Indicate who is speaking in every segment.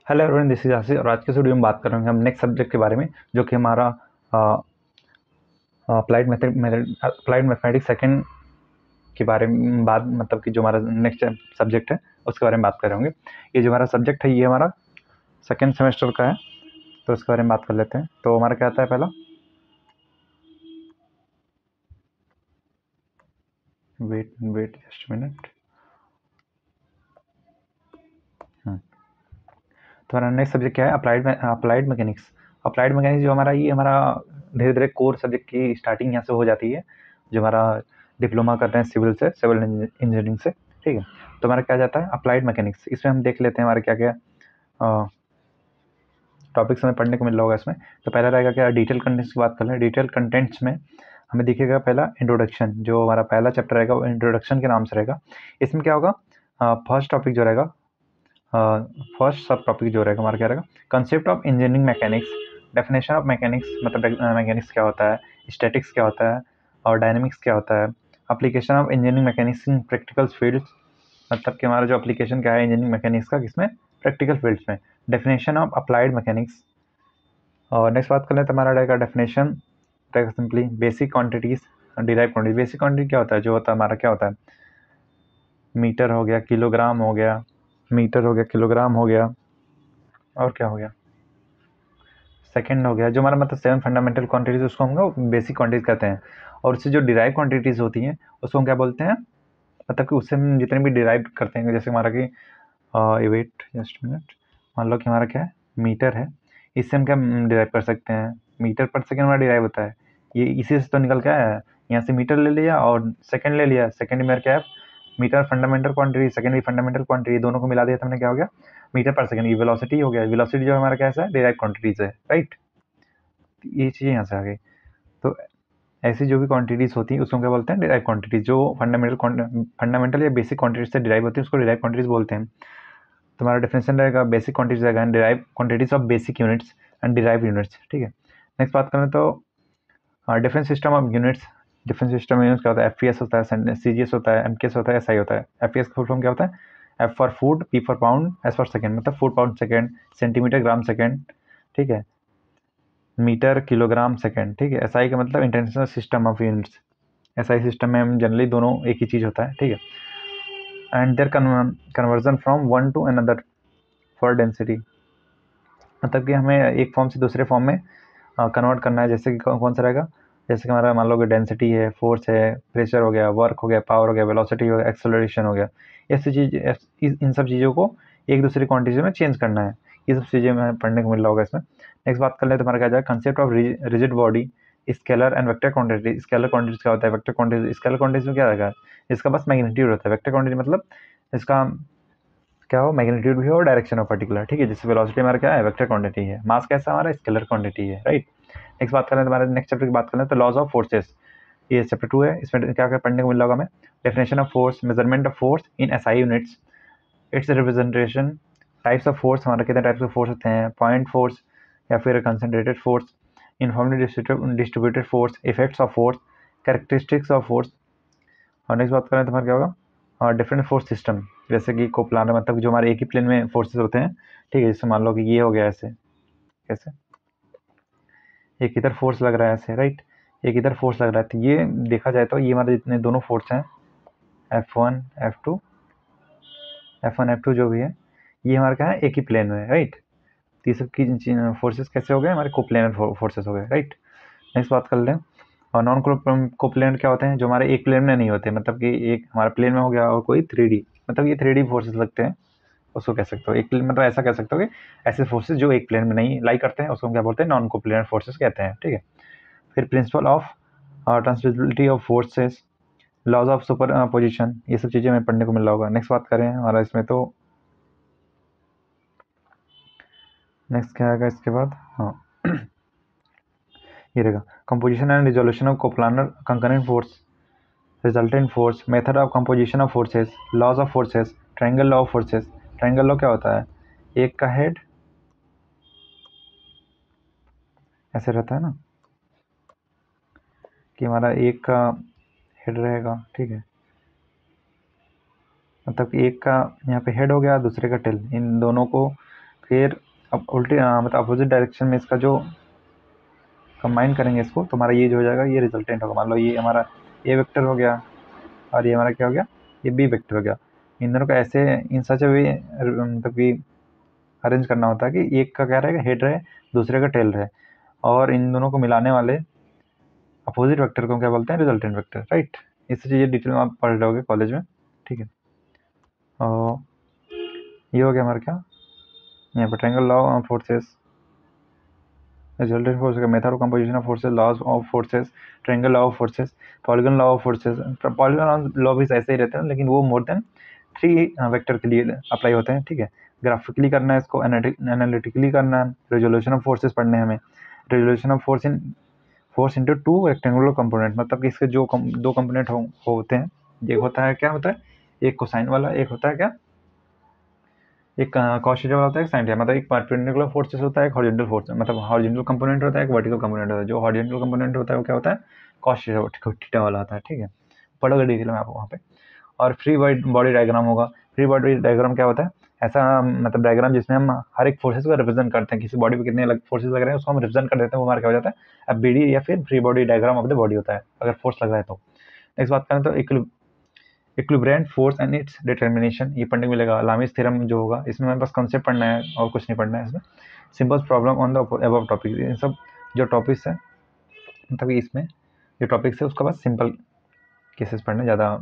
Speaker 1: Hello everyone, this is आशीष और आज के वीडियो में बात करेंगे हम नेक्स्ट सब्जेक्ट के बारे में जो कि हमारा अप्लाइड मैथमेटिक्स सेकंड के बारे में बात मतलब कि जो हमारा नेक्स्ट सब्जेक्ट है उसके बारे में बात करेंगे। ये जो हमारा सब्जेक्ट है ये हमारा सेकंड सेमेस्टर का है, तो उसके बारे में बात कर लेते हैं। तो हमारा क्या आता है, पहला वेट जस्ट मिनट। तो हमारा नेक्स्ट सब्जेक्ट क्या है, अप्लाइड मैकेनिक्स। अप्लाइड मैकेनिक्स जो हमारा ये हमारा धीरे धीरे कोर सब्जेक्ट की स्टार्टिंग यहाँ से हो जाती है, जो हमारा डिप्लोमा करते हैं सिविल इंजीनियरिंग से। ठीक है, तो हमारा क्या जाता है अप्लाइड मैकेनिक्स। इसमें हम देख लेते हैं हमारे क्या क्या टॉपिक्स हमें पढ़ने को मिल रहा होगा इसमें। तो पहला रहेगा क्या, डिटेल कंटेंट्स की बात कर लें। डिटेल कंटेंट्स में हमें दिखेगा पहला इंट्रोडक्शन, जो हमारा पहला चैप्टर रहेगा वो इंट्रोडक्शन के नाम से रहेगा। इसमें क्या होगा, फर्स्ट टॉपिक जो रहेगा, फर्स्ट सब टॉपिक जो रहेगा हमारा क्या रहेगा, concept of engineering mechanics, definition of mechanics, मतलब मैकेनिक्स क्या होता है, स्टैटिक्स क्या होता है और डायनेमिक्स क्या होता है, application of engineering mechanics in practical fields, मतलब कि हमारा जो एप्लीकेशन क्या है इंजीनियरिंग मैकेनिक्स का किसमें, प्रैक्टिकल फील्ड्स में, डेफिनेशन ऑफ अप्लाइड मैकेनिक्स। और नेक्स्ट बात कर लें तो हमारा रहेगा डेफिनेशन रहेगा simply basic quantities, derive quantity. Basic quantity क्या होता है, जो होता है हमारा क्या होता है, मीटर हो गया, किलोग्राम हो गया, मीटर हो गया, किलोग्राम हो गया, और क्या हो गया, सेकंड हो गया। जो हमारा मतलब 7 फंडामेंटल क्वांटिटीज उसको हम लोग बेसिक क्वांटिटीज कहते हैं। और उससे जो डिराइव क्वांटिटीज होती हैं उसको हम क्या बोलते हैं, मतलब कि उससे हम जितने भी डिराइव करते हैं, जैसे हमारा कि वेट जस्ट मिनट, मान लो कि हमारा क्या है मीटर है, इससे हम क्या डिराइव कर सकते हैं, मीटर पर सेकेंड हमारा डिराइव होता है। ये इसी से तो निकल के आया है, यहाँ से मीटर ले लिया और सेकेंड ले लिया। सेकेंड में क्या है, मीटर फंडामेंटल क्वांटिटी, सेकेंड भी फंडामेंटल क्वांटिटी, दोनों को मिला दिया तो हमने क्या हो गया, मीटर पर सेकेंड। ये वेलोसिटी हो गया, वेलोसिटी जो हमारा कैसा है, डिराइव क्वांटिटीज है, राइट। ये चीज़ें यहाँ से आ गई। तो ऐसी जो भी क्वांटिटीज होती हैं उसको क्या बोलते हैं, डिराइव क्वांटिटीज। जो फंडामेंटल या बेसिक क्वांटिटीज से डिराइव होती है उसको डिराइव क्वांटिटीज बोलते हैं। तो हमारा डेफिनेशन रहेगा बेसिक क्वांटिटीज रहेगा derive quantities of basic units and derive units. ठीक है, नेक्स्ट बात करें तो different system of units. Different system units क्या होता है, एफपीएस होता है, सीजीएस होता है, एमकेएस होता है, एसआई होता है। एफपीएस का फुल फॉर्म क्या होता है, F for food, P for pound, S for second, मतलब food pound second, centimetre gram second, ठीक है, मीटर किलोग्राम सेकेंड। ठीक है, एसआई का मतलब international system of units. SI system में हम जनरली दोनों एक ही चीज़ होता है। ठीक है, and there conversion from one to another for density, मतलब कि हमें एक फॉर्म से दूसरे फॉर्म में कन्वर्ट करना है। जैसे कि कौन सा रहेगा, जैसे कि हमारा मान लो कि डेंसिटी है, फोर्स है, प्रेशर हो गया, वर्क हो गया, पावर हो गया, वेलोसिटी हो गया, एक्सेलरेशन हो गया। ऐसी चीज इन सब चीज़ों को एक दूसरे क्वांटिटी में चेंज करना है। ये सब चीज़ें हमें पढ़ने को मिल रहा होगा इसमें। नेक्स्ट बात कर ले तो हमारा क्या जाएगा, concept of rigid body, scalar and vector quantity. Scalar quantity क्या होता है, वेक्टर क्वांटिटी। स्केलर क्वांटिटी में क्या रहेगा, इसका बस मैग्नीट्यूड होता है। वेक्टर क्वांटिटी मतलब इसका क्या हो, मैग्नीट्यूड भी हो और डायरेक्शन ऑफ पर्टिकुलर। ठीक है, जैसे वेलोसिटी हमारा क्या है, वेक्टर क्वांटिटी है। मास कैसा हमारा, स्केलर क्वांटिटी है, राइट। नेक्स्ट बात करें तो हमारे नेक्स्ट चैप्टर की बात करें तो लॉज ऑफ फोर्सेस, ये चैप्टर 2 है। इसमें क्या क्या पढ़ने को मिल रहा होगा हमें, definition of force, measurement of force in SI units, it's representation, types of force, हमारे कितने टाइप्स ऑफ फोर्स होते हैं, पॉइंट फोर्स या फिर concentrated force, uniformly distributed force, effects of force, characteristics of force. और नेक्स्ट बात करें तो हमारा क्या होगा, और डिफरेंट फोर्स सिस्टम, जैसे कि कोप्लानर, मतलब जो हमारे एक ही प्लेन में फोर्सेस होते हैं। ठीक है, जैसे मान लो कि ये हो गया ऐसे, कैसे एक इधर फोर्स लग रहा है ऐसे, राइट, एक इधर फोर्स लग रहा है। तो ये देखा जाए तो ये हमारे जितने दोनों फोर्स हैं, F1 F2, F1 F2 जो भी है, ये हमारे क्या है, एक ही प्लेन में, राइट। तो ये सब की फोर्सेस कैसे हो गए, हमारे कोप्लेनर फोर्सेस हो गए, राइट। नेक्स्ट बात कर लें, और नॉन कोप्लेनर क्या होते हैं, जो हमारे एक प्लेन में नहीं होते, मतलब कि एक हमारा प्लेन में हो गया और कोई 3D, मतलब ये 3D फोर्सेस लगते हैं, उसको कह सकते हो एक प्लेन, मतलब ऐसा कह सकते हो कि ऐसे फोर्सेस जो एक प्लेन में नहीं लाई करते हैं उसको हम क्या बोलते हैं, नॉन कोप्लेनर फोर्सेस कहते हैं। ठीक है, फिर principle of transmissibility of forces, laws of superposition, ये सब चीज़ें हमें पढ़ने को मिल रहा होगा। नेक्स्ट बात करें हमारा इसमें तो नेक्स्ट क्या आएगा इसके बाद, हाँ ये रहेगा composition and resolution of coplanar concurrent force, resultant force, method of composition of forces, laws of forces, triangle law of forces. Triangle law क्या होता है, एक का हेड ऐसे रहता है ना, कि हमारा एक का हेड रहेगा, ठीक है, मतलब कि एक का यहाँ पे हेड हो गया, दूसरे का टेल, इन दोनों को फिर अब उल्टी मतलब अपोजिट डायरेक्शन में इसका जो कंबाइन करेंगे इसको, तो हमारा ये जो हो जाएगा ये रिजल्टेंट होगा। मान लो ये हमारा ए वेक्टर हो गया और ये हमारा क्या हो गया, ये बी वेक्टर हो गया। इन दोनों को ऐसे इन सच वे मतलब कि अरेंज करना होता है कि एक का क्या रहेगा, हेड रहे, दूसरे का टेल रहे, और इन दोनों को मिलाने वाले अपोजिट वेक्टर को क्या बोलते हैं, रिजल्टेंट वेक्टर, राइट। इससे चीज़ें डिटेल में आप पढ़ लोगे कॉलेज में, ठीक है। और ये हो गया हमारा क्या, यहाँ पर triangle law of forces, resultant force का method of composition of forces, laws of forces, triangle law of forces, polygon law of forces. Polygon law भी ऐसे ही रहते हैं, लेकिन वो मोर देन 3 वेक्टर के लिए अप्लाई होते हैं, ठीक है। ग्राफिकली करना है इसको, एनालिटिकली करना है, रेजोल्यूशन ऑफ फोर्सेस पढ़ने हैं हमें, resolution of force into 2 rectangular component, मतलब कि इसके जो 2 कंपोनेंट होते हैं, एक होता है क्या होता है, एक कोसाइन वाला, एक होता है क्या, एक कॉस थीटा वाला होता है, एक साइन थीटा, मतलब एक परपेंडिकुलर फोर्सेस होता है, एक हॉरिजॉन्टल फोर्स, मतलब हॉरिजॉन्टल कंपोनेंट होता है, एक वर्टिकल कंपोनेंट होता है। जो हॉरिजॉन्टल कंपोनेंट होता है वो क्या होता है, कॉस थीटा वाला होता है, ठीक है। पढ़ोगे डिटेल में आप वहाँ पे। और फ्री बॉडी डायग्राम होगा। फ्री बॉडी डायग्राम क्या होता है, ऐसा मतलब डायग्राम जिसमें हम हर एक फोर्सेस को रिप्रेजेंट करते हैं, किसी बॉडी पे कितने अलग फोर्सेस लग रहे हैं उसको हम रिप्रेजेंट कर देते हैं, वो हमारा क्या हो जाता है, अब बीडी या फिर free body diagram of the body होता है, अगर फोर्स लग रहा है तो। नेक्स्ट बात करें तो इक्विलिब्रियंट फोर्स एंड इट्स डिटर्मिनेशन, ये पढ़ने को मिलेगा। लामिस थ्योरम जो होगा, इसमें हमें बस कॉन्सेप्ट पढ़ना है और कुछ नहीं पढ़ना है इसमें। Simple problem on the above topic, इन सब जो टॉपिक्स हैं, मतलब इसमें जो टॉपिक्स है उसका बस सिंपल केसेस पढ़ना है, ज़्यादा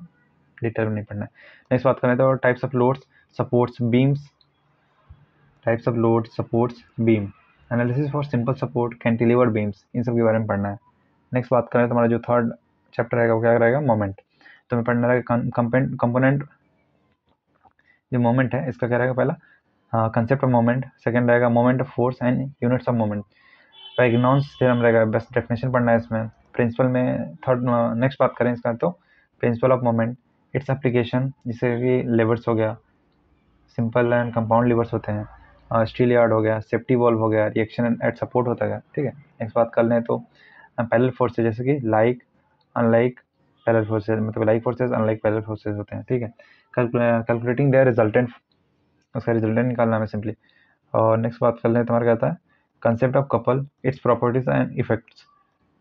Speaker 1: डिटेल में नहीं पढ़ना है। नेक्स्ट बात करें तो types of loads, supports, beams, types of load, supports, beam, analysis for simple support, cantilever beams, इन सब के बारे में पढ़ना है। नेक्स्ट बात करें तो हमारा जो थर्ड चैप्टर रहेगा वो क्या रहेगा, मोमेंट। तो हमें पढ़ना रहेगा कंपोनेंट, जो मोमेंट है इसका क्या रहेगा, पहला कंसेप्ट ऑफ मोमेंट, सेकंड रहेगा moment of force and units of moment, पैगनॉन्स थ्योरम रहेगा, बेस्ट डेफिनेशन पढ़ना है इसमें। प्रिंसिपल में थर्ड, नेक्स्ट बात करें इसका तो principle of moment, its application, जैसे कि लेवर्स हो गया, सिंपल एंड कंपाउंड लेवर्स होते हैं, स्टील यार्ड हो गया, सेफ्टी वॉल्व हो गया, रिएक्शन एट सपोर्ट होता है, ठीक है। नेक्स्ट बात कर लें तो पैरेलल फोर्सेज, जैसे कि लाइक अनलाइक पैरेलल फोर्सेज, मतलब like forces unlike parallel forces होते हैं, ठीक है। कैलकुलेटिंग देयर रिजल्टेंट, उसका रिजल्टेंट निकालना है सिंपली। और नेक्स्ट बात कर लें तो हमारा कहता है concept of couple, its properties and effects.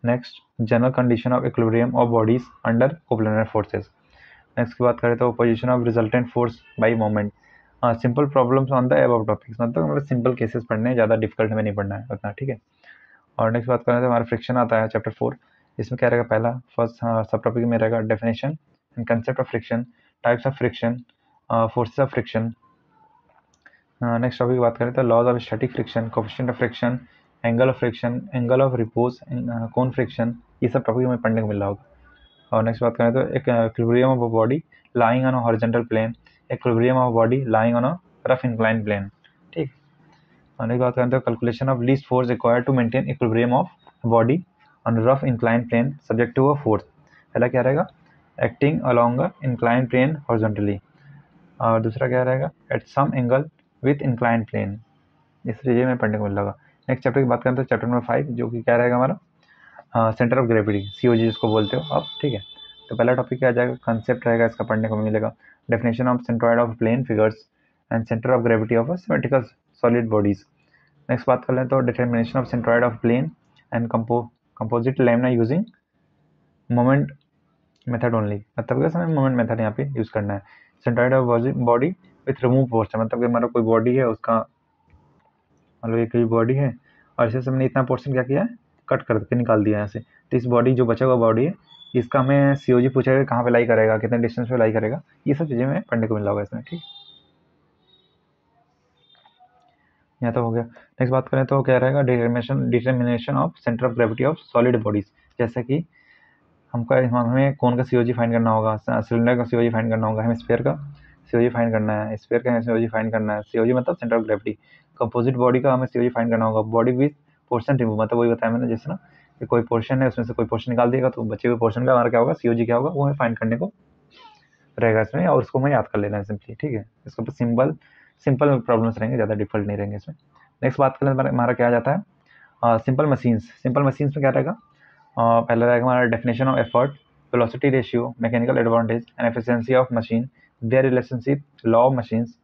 Speaker 1: Next general condition of equilibrium of bodies under coplanar forces. Next की बात करें तो position of resultant force by moment, simple problems on the above topics, मतलब सिंपल केसेस पढ़ने हैं, ज़्यादा difficult में नहीं पढ़ना है उतना, ठीक है। और नेक्स्ट बात करें तो हमारा फ्रिक्शन आता है चैप्टर 4, इसमें क्या रहेगा, पहला फर्स्ट सब टॉपिक में रहेगा definition and concept of friction, types of friction, forces of friction. Next topic की बात करें तो laws of static friction, coefficient of friction, angle of friction, angle of repose, cone friction, ये सब टॉपिक हमें पढ़ने को मिल रहा होगा। और नेक्स्ट बात करें तो equilibrium of a body lying on a horizontal plane, equilibrium of body lying on a rough incline plane, ठीक। और नेक्स्ट बात करें तो calculation of least force required to maintain equilibrium of body on rough incline plane subject to a force, पहला क्या रहेगा, acting along a incline plane horizontally, और दूसरा क्या रहेगा, at some angle with incline plane. इस चीज़ें में पढ़ने को मिल रहा। नेक्स्ट चैप्टर की बात करें तो चैप्टर नंबर 5, जो कि क्या रहेगा हमारा सेंटर ऑफ ग्रेविटी, COG जिसको बोलते हो आप, ठीक है। तो पहला टॉपिक क्या आ जाएगा, कंसेप्ट रहेगा, इसका पढ़ने को मिलेगा, definition of centroid of plane figures and centre of gravity of symmetrical solid bodies. Next बात कर लें तो determination of centroid of plane and composite lamina using moment method only, मतलब कैसे हमें मोमेंट मेथड यहाँ पे यूज़ करना है। Centroid of body with remove portion, मतलब कि हमारा कोई बॉडी है उसका, मान लो ये कोई बॉडी है और इसे हमने इतना पोर्शन क्या किया है, कट करके निकाल दिया यहाँ से, तो इस बॉडी जो बचा हुआ बॉडी है इसका हमें COG पूछेगा कहाँ पे लाई करेगा, कितने डिस्टेंस पे लाई करेगा, ये सब चीज़ें हमें पढ़ने को मिल रहा होगा इसमें, ठीक। यहाँ तो हो गया। नेक्स्ट बात करें तो क्या रहेगा, determination of centre of gravity of solid bodies, जैसे कि हमें कौन का COG फाइंड करना होगा, सिलेंडर का COG फाइंड करना होगा, हमें स्फीयर का COG फाइंड करना है, स्फीयर का COG फाइंड करना है, COG मतलब centre of gravity. Composite body का हमें COG फाइंड करना होगा, बॉडी विथ पोर्शन रिमूव, मतलब वही बताया मैंने जैसे ना कि कोई पोर्शन है उसमें से कोई पोर्शन निकाल दिएगा तो बचे हुए पोर्शन का हमारा क्या होगा, COG क्या होगा, वो हमें फाइंड करने को रहेगा इसमें, और उसको हमें याद कर लेना है सिंपली, ठीक है। इसके ऊपर सिंपल प्रॉब्लम्स रहेंगे, ज़्यादा डिफिकल्ट नहीं रहेंगे इसमें। नेक्स्ट बात करें हमारा क्या आ जाता है, सिंपल मशीन्स में क्या रहेगा, पहला रहेगा हमारा definition of effort, velocity ratio, mechanical advantage and efficiency of machine, their relationship, law of machines,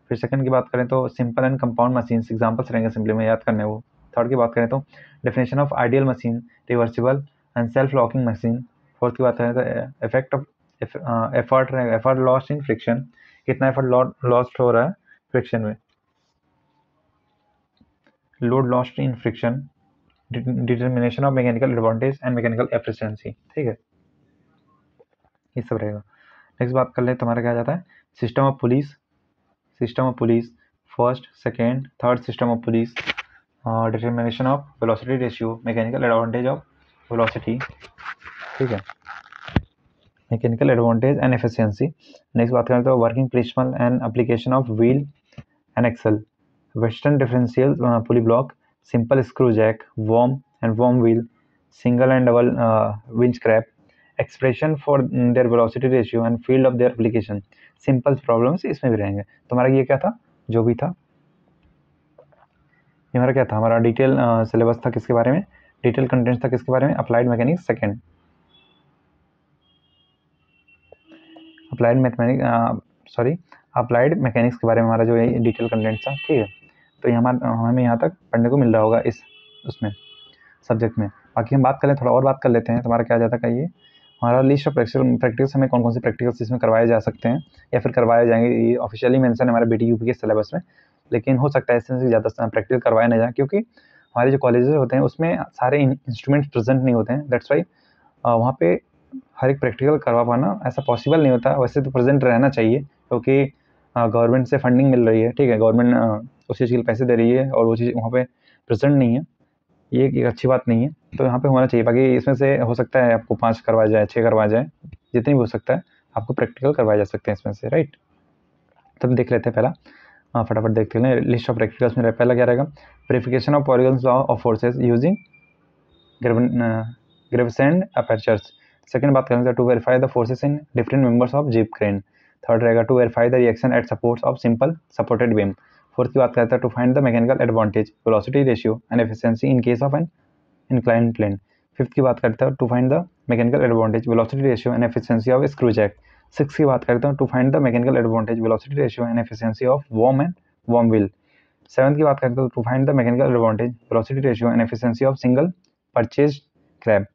Speaker 1: फिर सेकंड की बात करें तो simple and compound machines, examples रहेंगे सिंपली में याद करने वो। थर्ड की बात करें तो definition of ideal machine, reversible and self locking machine. Fourth की बात करें तो इफेक्ट ऑफ एफर्ट रहेगा, एफर्ट लॉस्ट इन फ्रिक्शन, कितना एफर्ट लॉस्ट हो रहा है फ्रिक्शन में, load lost in friction, determination of mechanical advantage and mechanical efficiency. ठीक है, ये सब रहेगा। नेक्स्ट बात कर ले तुम्हारा क्या आ जाता है, system of pulleys, system of pulleys first second third system of pulleys, determination of velocity ratio, mechanical advantage of velocity. ठीक है, mechanical advantage and efficiency. Next बात करें तो working principle and application of wheel and axle, Weston differential pulley block, simple screw jack, worm and worm wheel, single and double winch crab, expression for their velocity ratio and field of their application, simple problems इसमें भी रहेंगे। तुम्हारा ये क्या था जो भी था, ये हमारा क्या था, हमारा डिटेल सिलेबस था किसके बारे में, डिटेल कंटेंट्स था किसके बारे में, applied mechanics second, applied mathematics sorry applied mechanics के बारे में हमारा जो ये डिटेल कंटेंट था। ठीक है, तो ये हमें यहाँ तक पढ़ने को मिल रहा होगा इस उसमें सब्जेक्ट में। बाकी हम बात कर लें, थोड़ा और बात कर लेते हैं, तुम्हारा क्या जाता है ये हमारा लिस्ट ऑफ प्रैक्टिकल्स, हमें कौन कौन से प्रैक्टिकल्स इसमें करवाए जा सकते हैं या फिर करवाए जाएंगे, ये ऑफिशियली मेंशन है हमारे BTUP के सिलेबस में, लेकिन हो सकता है इससे ज़्यादा प्रैक्टिकल करवाए ना जाए, क्योंकि हमारे जो कॉलेजेस होते हैं उसमें सारे इंस्ट्रूमेंट्स प्रेजेंट नहीं होते हैं। दैट्स वाई वहाँ पे हर एक प्रैक्टिकल करवा पाना ऐसा पॉसिबल नहीं होता। वैसे तो प्रेजेंट रहना चाहिए, क्योंकि गवर्नमेंट से फंडिंग मिल रही है। ठीक है, गवर्नमेंट उस चीज़ के लिए पैसे दे रही है और वो चीज़ वहाँ पे प्रेजेंट नहीं है, ये एक अच्छी बात नहीं है, तो यहाँ पे होना चाहिए। बाकी इसमें से हो सकता है आपको 5 करवाया जाए, 6 करवाया जाए, जितनी भी हो सकता है आपको प्रैक्टिकल करवाए जा सकते हैं इसमें से, राइट। तब देख लेते हैं पहला, फटाफट देखते हैं लिस्ट ऑफ प्रैक्टिकल्स में। पहला क्या रहेगा, verification of polygon's law of forces using Gravesand's apparatus. Second बात करेंगे to verify the forces in different members of jib crane. Third रहेगा to verify the reaction at supports of simple supported beam. Fourth की बात करते हैं to find the mechanical advantage, velocity ratio and efficiency in case of an inclined plane. Fifth की बात करते हैं to find the mechanical advantage, velocity ratio and efficiency of screw jack. Six की बात करते हैं to find the mechanical advantage, velocity ratio and efficiency of worm and worm wheel. Seventh की बात करते हैं to find the mechanical advantage, velocity ratio and efficiency of single purchase crab.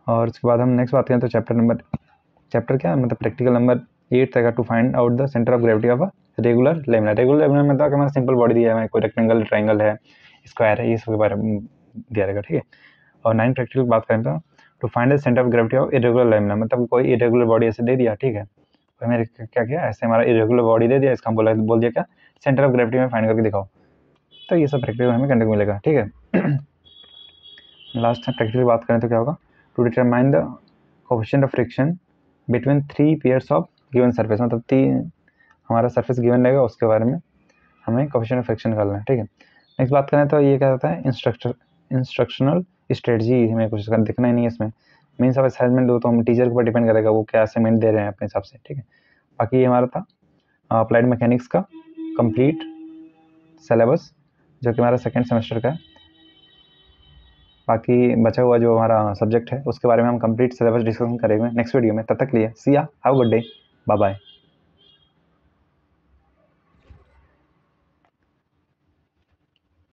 Speaker 1: और उसके बाद हम नेक्स्ट बात करें तो चैप्टर क्या मतलब प्रैक्टिकल नंबर 8 रहेगा, to find out the centre of gravity of a regular lamina. Regular lamina में तो हमारा सिंपल बॉडी दिया है, कोई रेक्टेंगल, ट्रायंगल है, स्क्वायर है, ये सब के बारे में दिया रहेगा। ठीक है, और 9 प्रैक्टिकल बात करें तो to find the centre of gravity of irregular lamina, मतलब कोई इरेगुलर बॉडी ऐसे दे दिया। ठीक है, तो हमें क्या किया, ऐसे हमारा इरेगुलर बॉडी दे दिया, इसका बोल दिया क्या, सेंटर ऑफ ग्रेविटी में फाइंड करके दिखाओ। तो ये सब प्रैक्टिकल हमें करने को मिलेगा। ठीक है, लास्ट प्रैक्टिकल बात करें तो क्या होगा, to determine the coefficient of friction between 3 pairs of given surface, मतलब 3 हमारा सरफेस गिवन रहेगा, उसके बारे में हमें कोएफिशिएंट ऑफ फ्रिक्शन निकालना है। ठीक है, नेक्स्ट बात करें तो ये क्या होता है, इंस्ट्रक्शनल स्ट्रेटजी। हमें कुछ दिखना ही नहीं है इसमें, मीन्स ऑफ असाइनमेंट दो तो हम टीचर के ऊपर डिपेंड करेगा वो क्या असाइनमेंट दे रहे हैं अपने हिसाब से। ठीक है, बाकी ये हमारा था अप्लाइड मैकेनिक्स का कंप्लीट सिलेबस, जो कि हमारा सेकेंड सेमेस्टर का है। बाकी बचा हुआ जो हमारा सब्जेक्ट है उसके बारे में हम कंप्लीट सिलेबस डिस्कशन करेंगे नेक्स्ट वीडियो में। तब तक लिए see ya, have a good day, bye bye.